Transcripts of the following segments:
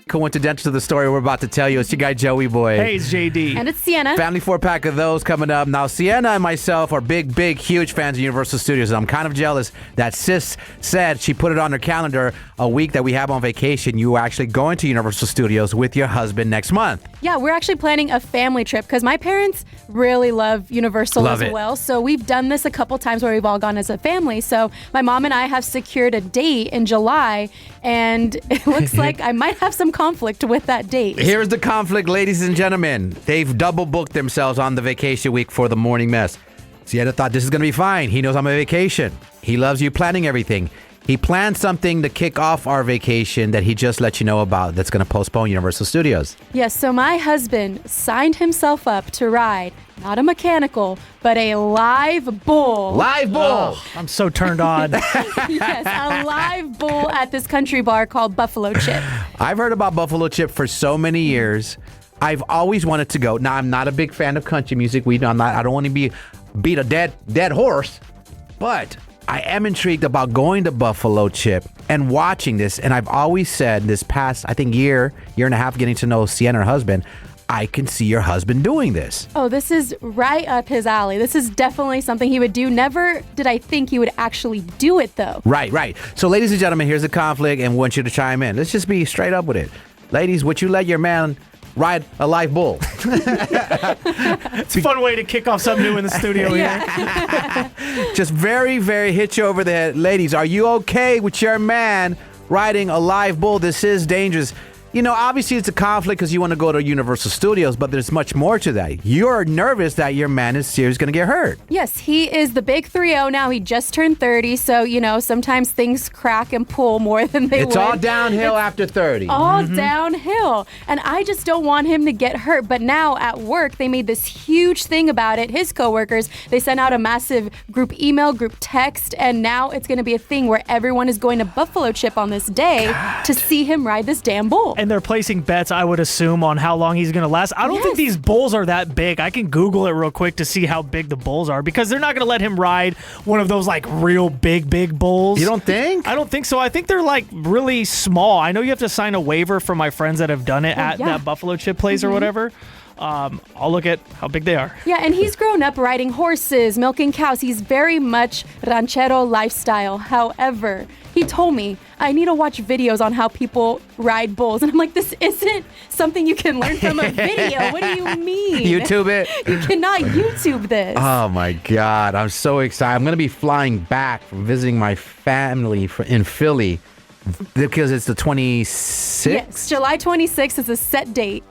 coincidental to the story we're about to tell you. It's your guy, Joey Boy. Hey, it's JD. And it's Sienna. Family 4-pack of those coming up. Now, Sienna and myself are big, huge fans of Universal Studios. And I'm kind of jealous that Sis said she put it on her calendar a week that we have on vacation. You are actually going to Universal Studios with your husband next month. Yeah, we're actually planning a family trip because my parents really love Universal as well. So we've done this a couple times where we've all gone as a family. So my mom and I have secured a date in July, and it looks like I might have some conflict with that date. Here's the conflict, ladies and gentlemen. They've double booked themselves on the vacation week for the morning mess. Sienna thought this is going to be fine. He knows I'm on vacation. He loves you planning everything. He planned something to kick off our vacation that he just let you know about that's going to postpone Universal Studios. Yes, so my husband signed himself up to ride, not a mechanical, but a live bull. Live bull! Oh, I'm so turned on. Yes, a live bull at this country bar called Buffalo Chip. I've heard about Buffalo Chip for so many years. I've always wanted to go. Now, I'm not a big fan of country music. I don't want to beat a dead horse, but I am intrigued about going to Buffalo Chip and watching this. And I've always said this past, I think, year and a half, getting to know Sienna, her husband, I can see your husband doing this. Oh, this is right up his alley. This is definitely something he would do. Never did I think he would actually do it, though. Right. So, ladies and gentlemen, here's the conflict, and we want you to chime in. Let's just be straight up with it. Ladies, would you let your man ride a live bull? It's a fun way to kick off something new in the studio here. Just very hit you over the head. Ladies, are you okay with your man riding a live bull? This is dangerous. You know, obviously it's a conflict because you want to go to Universal Studios, but there's much more to that. You're nervous that your man is seriously going to get hurt. Yes, he is the big 3-0 now. He just turned 30, so, sometimes things crack and pull more than they would. It's all downhill after 30. All downhill. And I just don't want him to get hurt. But now at work, they made this huge thing about it. His coworkers, they sent out a massive group email, group text, and now it's going to be a thing where everyone is going to Buffalo Chip on this day to see him ride this damn bull. And they're placing bets, I would assume, on how long he's going to last. I don't think these bulls are that big. I can Google it real quick to see how big the bulls are, because they're not going to let him ride one of those like real big bulls. You don't think? I don't think so. I think they're like really small. I know you have to sign a waiver for my friends that have done it at that Buffalo Chip place or whatever. I'll look at how big they are. Yeah, and he's grown up riding horses, milking cows. He's very much ranchero lifestyle. However, he told me, I need to watch videos on how people ride bulls. And I'm like, this isn't something you can learn from a video. What do you mean? YouTube it? You cannot YouTube this. Oh, my God. I'm so excited. I'm going to be flying back from visiting my family in Philly because it's the 26th? Yes, July 26th is a set date.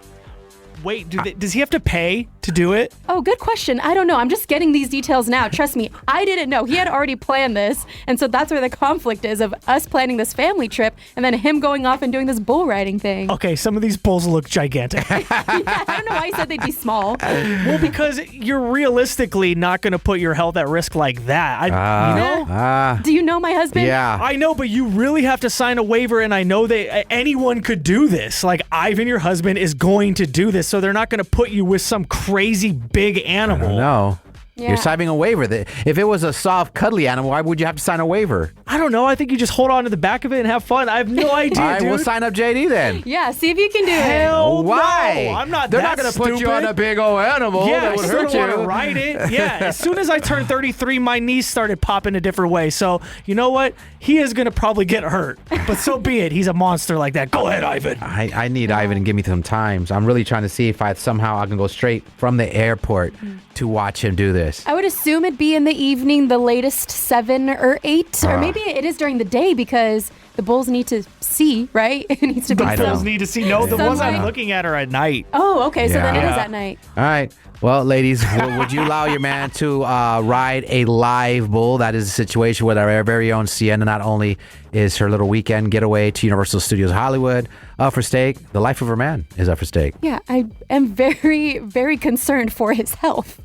Wait, does he have to pay to do it? Oh, good question. I don't know. I'm just getting these details now. Trust me, I didn't know. He had already planned this. And so that's where the conflict is of us planning this family trip and then him going off and doing this bull riding thing. Okay, some of these bulls look gigantic. Yeah, I don't know why he said they'd be small. Well, because you're realistically not going to put your health at risk like that. Do you know my husband? Yeah. I know, but you really have to sign a waiver, and I know that anyone could do this. Like, Ivan, your husband, is going to do this, so they're not going to put you with some crazy big animal. No. Yeah. You're signing a waiver. If it was a soft, cuddly animal, why would you have to sign a waiver? I don't know. I think you just hold on to the back of it and have fun. I have no idea, All right, dude. we'll sign up JD then. Yeah, see if you can do it. Hell Why? no. I'm not They're that not going to put you stupid. on a big old animal Yeah, that I would still hurt don't want to you. ride it. Yeah, as soon as I turned 33, my knees started popping a different way. So, you know what? He is going to probably get hurt. But so be it. He's a monster like that. Go ahead, Ivan. I need Ivan to give me some times. I'm really trying to see if I can go straight from the airport to watch him do this. I would assume it'd be in the evening, the latest 7 or 8, or maybe it is during the day because the bulls need to see, right? It needs to be The bulls need to see. No, the ones I'm Sunlight. looking at are at night. Oh, okay, so then it Yeah. is at night. All right. Well, ladies, would you allow your man to ride a live bull? That is a situation where our very own Sienna not only is her little weekend getaway to Universal Studios Hollywood up for stake, the life of her man is up for stake. Yeah, I am very concerned for his health.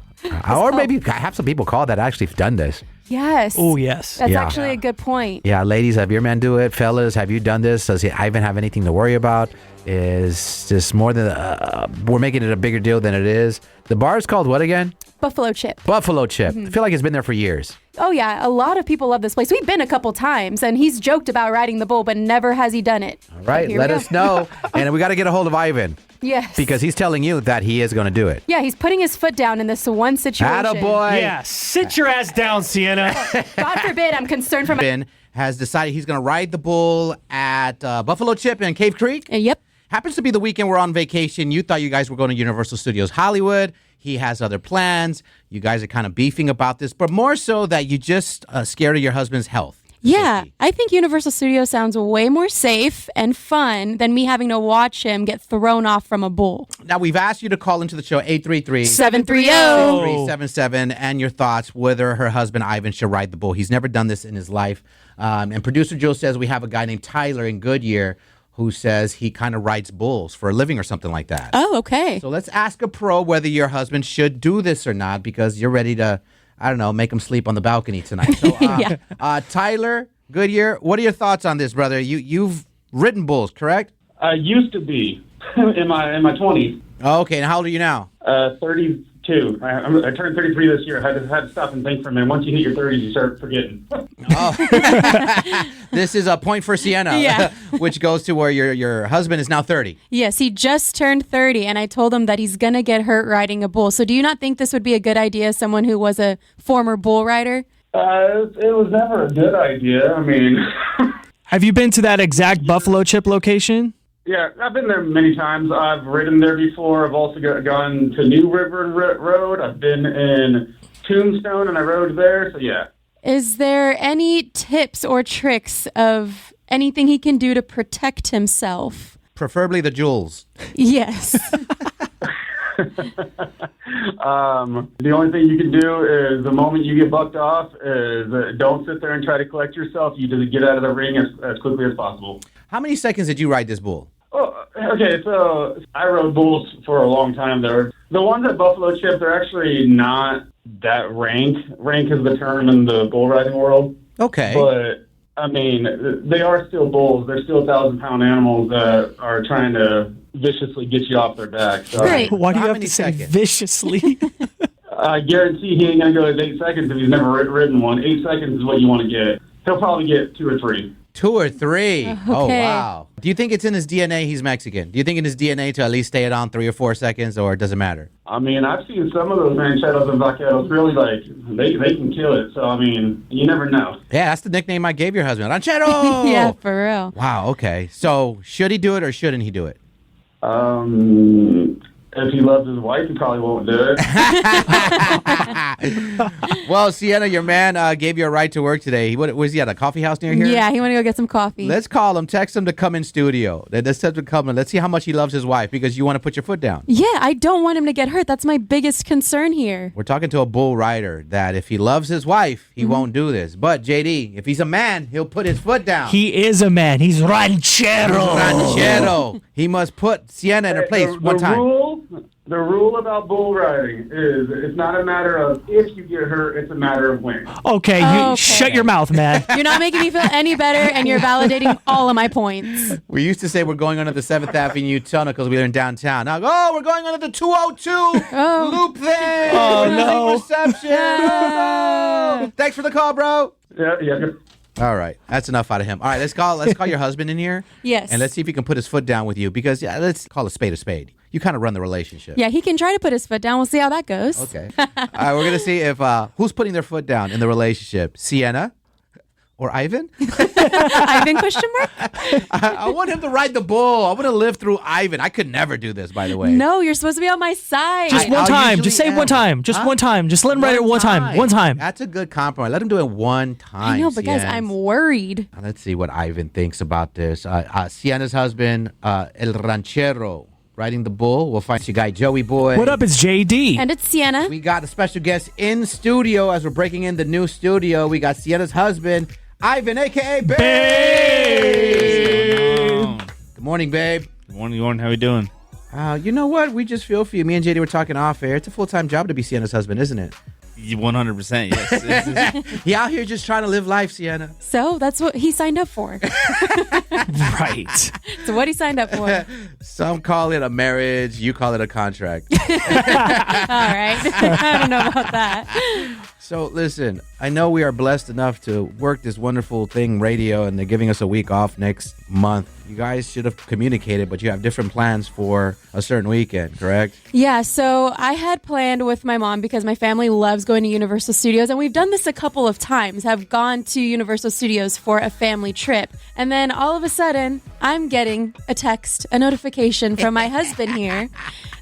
Or maybe I have some people call that actually have done this. Yes. Oh, yes. That's Yeah. actually a good point. Yeah, ladies, have your men do it? Fellas, have you done this? Does Ivan have anything to worry about? Is this more than we're making it a bigger deal than it is? The bar is called what again? Buffalo Chip. Buffalo Chip. I feel like it's been there for years. Oh, yeah. A lot of people love this place. We've been a couple times, and he's joked about riding the bull, but never has he done it. All right, Here let we us go. know. And we got to get a hold of Ivan Yes. because he's telling you that he is going to do it. Yeah, he's putting his foot down in this one situation. Attaboy. Yeah, sit your ass down, Sienna. God forbid, I'm concerned for my... Ivan has decided he's going to ride the bull at Buffalo Chip in Cave Creek. Yep. Happens to be the weekend we're on vacation. You thought you guys were going to Universal Studios Hollywood. He has other plans. You guys are kind of beefing about this, but more so that you just scared of your husband's health. Yeah, Safety. I think Universal Studios sounds way more safe and fun than me having to watch him get thrown off from a bull. Now, we've asked you to call into the show 833 730. 377 and your thoughts whether her husband Ivan should ride the bull. He's never done this in his life. And producer Joe says we have a guy named Tyler in Goodyear who says he kind of rides bulls for a living or something like that. Oh, okay. So let's ask a pro whether your husband should do this or not because you're ready to, I don't know, make him sleep on the balcony tonight. So, Yeah. Tyler Goodyear, what are your thoughts on this, brother? You've ridden bulls, correct? I used to be in my 20s. Oh, okay, and how old are you now? 32. I turned 33 this year. I had to stop and think for a minute. Once you hit your 30s, you start forgetting. This is a point for Sienna, Yeah. which goes to where your husband is now 30. Yes, he just turned 30, and I told him that he's going to get hurt riding a bull. So do you not think this would be a good idea as someone who was a former bull rider? It was never a good idea. I mean, Have you been to that exact Buffalo Chip location? yeah, I've been there many times. I've ridden there before. I've also gone to New River Road. I've been in Tombstone, and I rode there. So, yeah. Is there any tips or tricks of anything he can do to protect himself? Preferably the jewels. Yes. The only thing you can do is the moment you get bucked off is don't sit there and try to collect yourself. You just get out of the ring as quickly as possible. How many seconds did you ride this bull? Oh, okay, so I rode bulls for a long time there. The ones at Buffalo Chip, they're actually not that rank. Rank is the term in the bull riding world. Okay. But, I mean, they are still bulls. They're still 1,000-pound animals that are trying to viciously get you off their back. So Great. Why do you How have many to say seconds? viciously? I guarantee he ain't going to go 8 seconds if he's never ridden one. 8 seconds is what you want to get. He'll probably get 2 or 3. 2 or 3. Oh, Okay. wow. Do you think it's in his DNA he's Mexican? Do you think in his DNA to at least stay it on 3 or 4 seconds, or does it matter? I mean, I've seen some of those rancheros and vaqueros really, like, they can kill it. So, I mean, you never know. Yeah, that's the nickname I gave your husband. Ranchero! Yeah, for real. Wow, okay. So should he do it or shouldn't he do it? If he loves his wife, he probably won't do it. Well, Sienna, your man gave you a ride to work today. What was he at a coffee house near here? Yeah, he want to go get some coffee. Let's call him, text him to come in studio. Let's tell him to come in. Let's see how much he loves his wife because you want to put your foot down. Yeah, I don't want him to get hurt. That's my biggest concern here. We're talking to a bull rider that if he loves his wife, he won't do this. But JD, if he's a man, he'll put his foot down. He is a man. He's ranchero. Ranchero. He must put Sienna in her place one time. The rule about bull riding is it's not a matter of if you get hurt, it's a matter of when. Okay, you Okay. shut your mouth, man. You're not making me feel any better, and you're validating all of my points. We used to say we're going under the 7th Avenue tunnel because we were in downtown. Now, we're going under the 202 loop there. Oh, We're no. losing reception. Oh, no. Thanks for the call, bro. Yeah. All right, that's enough out of him. All right, let's call your husband in here. Yes. And let's see if he can put his foot down with you because let's call a spade a spade. You kind of run the relationship. Yeah, he can try to put his foot down. We'll see how that goes. Okay. All right, we're gonna see if who's putting their foot down in the relationship, Sienna or Ivan. Ivan question mark? I want him to ride the bull. I want to live through Ivan. I could never do this, by the way. No, you're supposed to be on my side. Just one I'll time. usually Just say it am. one time. Just Huh? one time. Just let him write it one time. One time. That's a good compromise. Let him do it one time. I know, but guys, Sienna. I'm worried. Let's see what Ivan thinks about this. Sienna's husband, El Ranchero, riding the bull. We'll find your guy, Joey Boy. What up? It's JD. And it's Sienna. We got a special guest in studio as we're breaking in the new studio. We got Sienna's husband, Ivan, a.k.a. Babe. Good morning, Babe. Good morning. How we doing? You know what? We just feel for you. Me and JD were talking off air. It's a full-time job to be Sienna's husband, isn't it? 100%, yes. He out here just trying to live life, Sienna. So that's what he signed up for. Right. So what he signed up for. All Some call it a marriage. You call it a contract. right. I don't know about that. So listen, I know we are blessed enough to work this wonderful thing, radio, and they're giving us a week off next month. You guys should have communicated, but you have different plans for a certain weekend, correct? Yeah, so I had planned with my mom because my family loves going to Universal Studios, and we've done this a couple of times, have gone to Universal Studios for a family trip. And then all of a sudden, I'm getting a text, a notification from my husband here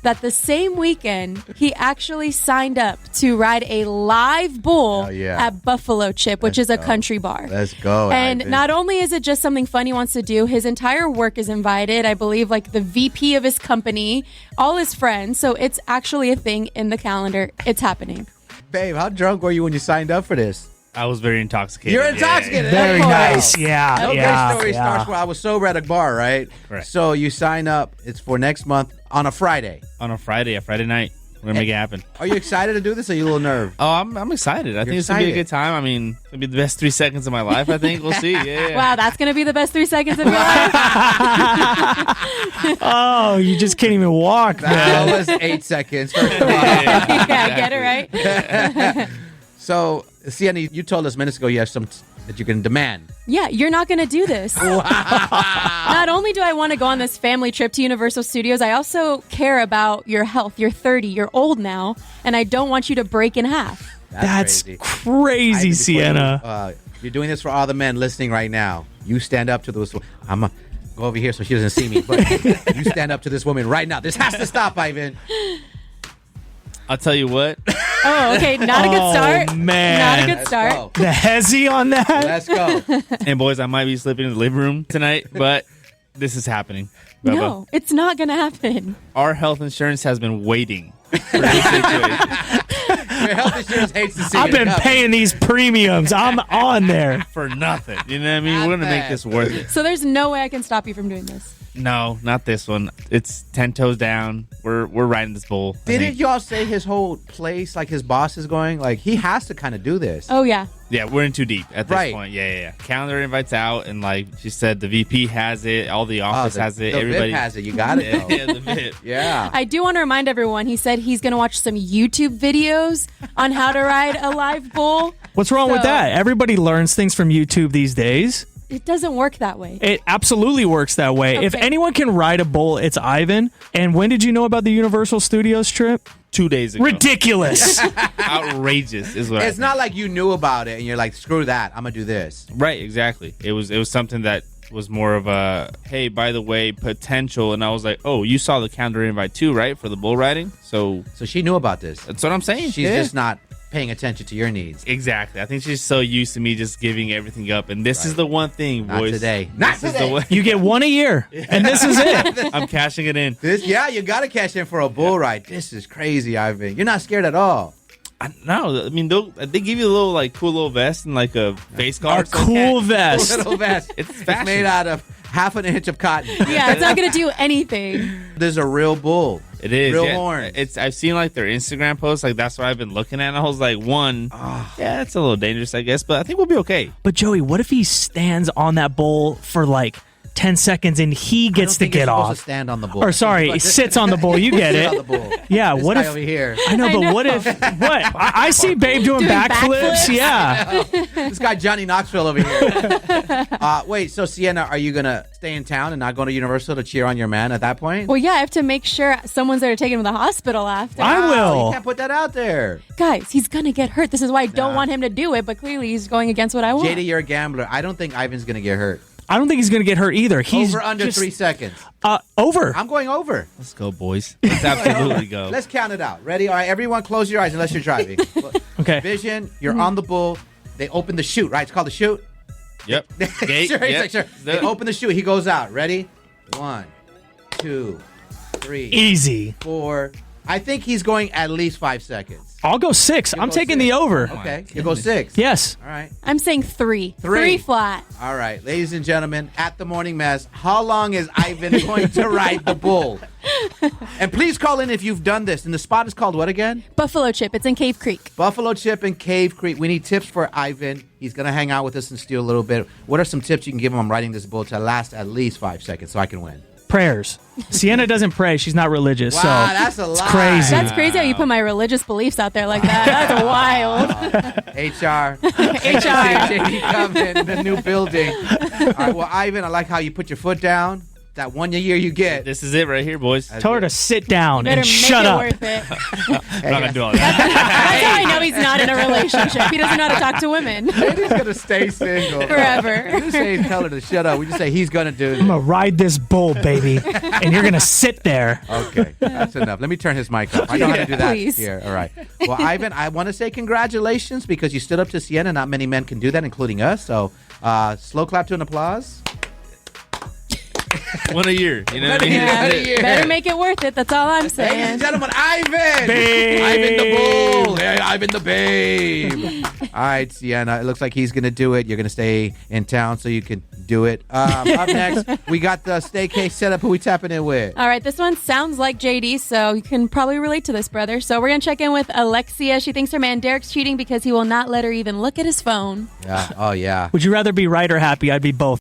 that the same weekend, he actually signed up to ride a live bull at Buffalo Chip, which is a country bar. Let's go. And Ivan. not only is it just something fun he wants to do, his entire work is invited. I believe like the VP of his company, all his friends. So it's actually a thing in the calendar. It's happening. Babe, how drunk were you when you signed up for this? I was very intoxicated. You're intoxicated. Very Wow. nice. Yeah. Okay, Yeah. story starts where I was sober at a bar, right? Right. So you sign up. It's for next month on a Friday. On a Friday night. We're going to make it happen. Are you excited to do this? Or are you a little nervous? Oh, I'm excited. I think it's going to be a excited. good time. I mean, it's going to be the best 3 seconds of my life, I think. We'll see. Yeah. Wow, that's going to be the best 3 seconds of your life. Oh, you just can't even walk, That man. was 8 seconds. First of all. Yeah, get it right? So, Sienna, you told us minutes ago you have some that you can demand. Yeah, you're not going to do this. Not only do I want to go on this family trip to Universal Studios, I also care about your health. You're 30, you're old now, and I don't want you to break in half. That's crazy. crazy, Ivan, before Sienna. you're doing this for all the men listening right now. You stand up to this. I'm going to go over here so she doesn't see me. But you stand up to this woman right now. This has to stop, Ivan. I'll tell you what. Oh, okay, not a good start. man. Not a good Let's start. go. The hezzy on that? Let's go. And boys, I might be sleeping in the living room tonight, but this is happening. Bubba. No, it's not going to happen. Our health insurance has been waiting for this situation. Your health insurance hates to see I've it been coming. paying these premiums. I'm on there. For nothing. You know what I mean? We're going to make this worth it. So there's no way I can stop you from doing this. No, not this one. It's 10 toes down. We're riding this bull. I Didn't think. y'all say his whole place, like his boss is going? Like, he has to kind of do this. Oh, yeah. Yeah, we're in too deep at this Right. point. Yeah. Calendar invites out, and like she said, the VP has it. All the office has it. The Everybody VIP has it. You got it, though. Yeah, the VIP. Yeah. I do want to remind everyone, he said he's going to watch some YouTube videos on how to ride a live bull. What's wrong with So- that? Everybody learns things from YouTube these days. It doesn't work that way. It absolutely works that way. If Okay. anyone can ride a bull, it's Ivan. And when did you know about the Universal Studios trip? 2 days ago. Ridiculous. Outrageous is what I It's think. not like you knew about it and you're like, screw that. I'm going to do this. Right, exactly. It was something that was more of a, hey, by the way, potential. And I was like, oh, you saw the calendar invite too, right? For the bull riding? So So she knew about this. that's what I'm saying. She's Yeah. just not paying attention to your needs. Exactly. I think she's so used to me just giving everything up. And this is the one thing, Not boys. today. Not This is today. the one. You get one a year, and this is it. I'm cashing it in. Yeah, you got to cash in for a bull ride. This is crazy, Ivan. You're not scared at all. No, I mean, they give you a little, like, cool little vest and, like, a face guard. A cool vest. Little vest. It's It's fashion. made out of half an inch of cotton. Yeah, it's not going to do anything. There's a real bull. It is. Real yeah. horns. I've seen, like, their Instagram posts. Like, that's what I've been looking at. And I was like, yeah, it's a little dangerous, I guess. But I think we'll be okay. But Joey, what if he stands on that bull for like 10 seconds and he gets to get supposed off? to stand on the bull. Or sorry, he sits on the bull. You get Sit on the it. bull. Yeah, This what guy if over here? I know, I but know. what if I see Babe doing backflips. backflips? Yeah. This guy Johnny Knoxville over here. Wait, so Sienna, are you gonna stay in town and not go to Universal to cheer on your man at that point? Well, yeah, I have to make sure someone's there to take him to the hospital after. I will. You can't put that out there. Guys, he's going to get hurt. This is why I don't Nah. want him to do it, but clearly he's going against what I want. JD, you're a gambler. I don't think Ivan's gonna get hurt. I don't think he's going to get hurt either. He's Over under just, 3 seconds. Over. I'm going over. Let's go, boys. Let's absolutely go. Let's count it out. Ready? All right, everyone close your eyes unless you're driving. Okay. Vision, you're on the bull. They open the chute, right? It's called the chute. Yep. Gate, Sure, he's yep. like, sure. They open the chute. He goes out. Ready? 1, 2, 3, Easy. 4. I think he's going at least 5 seconds. I'll go 6. I'm go taking 6. the over. Okay, you go 6. Yes. All right. I'm saying 3. 3 flat. All right, ladies and gentlemen, at the morning mess, how long is Ivan going to ride the bull? And please call in if you've done this. And the spot is called what again? Buffalo Chip. It's in Cave Creek. Buffalo Chip in Cave Creek. We need tips for Ivan. He's going to hang out with us and steal a little bit. What are some tips you can give him on riding this bull to last at least 5 seconds so I can win? Prayers. Sienna doesn't pray. She's not religious. Wow, so that's a it's lie. crazy. That's crazy how you put my religious beliefs out there like that. That's wild. HR. HR. JD coming in the new building. All right, well, Ivan, I like how you put your foot down. That 1 year you get. This is it right here, boys. Tell her to sit down Better and make shut it up. worth it. I'm not gonna do all that. That's how I know he's not in a relationship. He doesn't know how to talk to women JD's going to stay single. forever. We just say tell her to shut up. We just say he's going to do I'm this. gonna ride this bull, baby, and you're gonna sit there. Okay, that's enough. Let me turn his mic off. I know how to do that Please. here. All right. Well, Ivan, I want to say congratulations because you stood up to Sienna. Not many men can do that, including us. So, slow clap to an applause. One a year. You know what I mean? Yeah. This is it. Better make it worth it. That's all I'm Ladies saying. and gentlemen, Ivan! Babe. Ivan the bull! Hey, Ivan the babe! All right, Sienna, it looks like he's going to do it. You're going to stay in town so you can do it. Up next, we got the Staycation setup. Who we tapping in with? All right, this one sounds like JD, so you can probably relate to this, brother. So we're going to check in with Alexia. She thinks her man Derek's cheating because he will not let her even look at his phone. Yeah. Oh, yeah. Would you rather be right or happy? I'd be both.